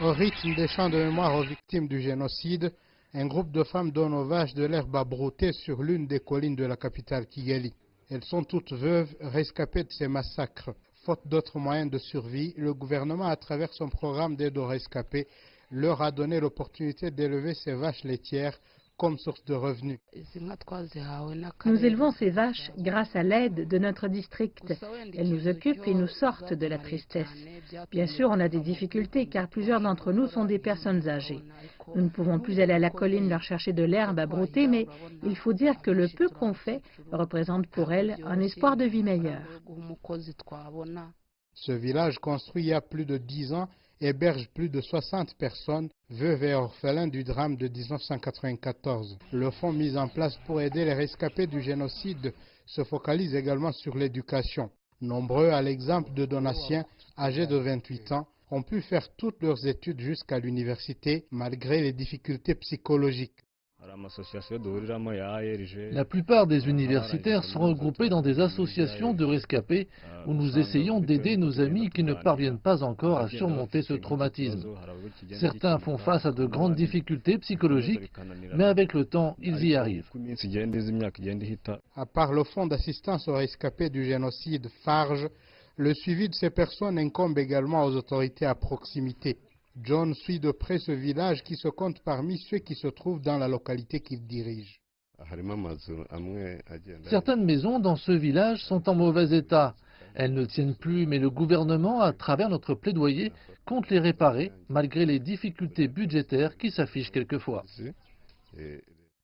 Au rythme des chants de mémoire aux victimes du génocide, un groupe de femmes donne aux vaches de l'herbe à brouter sur l'une des collines de la capitale Kigali. Elles sont toutes veuves, rescapées de ces massacres. Faute d'autres moyens de survie, le gouvernement, à travers son programme d'aide aux rescapés, leur a donné l'opportunité d'élever ces vaches laitières comme source de revenus. Nous élevons ces vaches grâce à l'aide de notre district. Elles nous occupent et nous sortent de la tristesse. Bien sûr, on a des difficultés car plusieurs d'entre nous sont des personnes âgées. Nous ne pouvons plus aller à la colline leur chercher de l'herbe à brouter, mais il faut dire que le peu qu'on fait représente pour elles un espoir de vie meilleure. Ce village, construit il y a plus de 10 ans, héberge plus de 60 personnes, veuves et orphelins du drame de 1994. Le fonds mis en place pour aider les rescapés du génocide se focalise également sur l'éducation. Nombreux, à l'exemple de Donatien, âgés de 28 ans, ont pu faire toutes leurs études jusqu'à l'université malgré les difficultés psychologiques. La plupart des universitaires sont regroupés dans des associations de rescapés où nous essayons d'aider nos amis qui ne parviennent pas encore à surmonter ce traumatisme. Certains font face à de grandes difficultés psychologiques, mais avec le temps, ils y arrivent. À part le fonds d'assistance aux rescapés du génocide FARGE, le suivi de ces personnes incombe également aux autorités à proximité. John suit de près ce village qui se compte parmi ceux qui se trouvent dans la localité qu'il dirige. Certaines maisons dans ce village sont en mauvais état. Elles ne tiennent plus, mais le gouvernement, à travers notre plaidoyer, compte les réparer, malgré les difficultés budgétaires qui s'affichent quelquefois.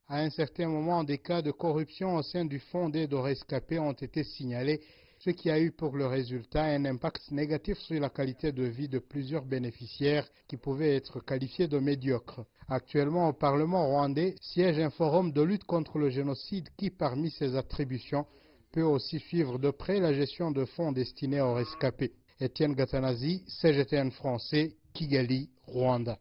À un certain moment, des cas de corruption au sein du fonds d'aide aux rescapés ont été signalés, ce qui a eu pour le résultat un impact négatif sur la qualité de vie de plusieurs bénéficiaires qui pouvaient être qualifiés de médiocres. Actuellement, au Parlement rwandais siège un forum de lutte contre le génocide qui, parmi ses attributions, peut aussi suivre de près la gestion de fonds destinés aux rescapés. Étienne Gatanazi, CGTN français, Kigali, Rwanda.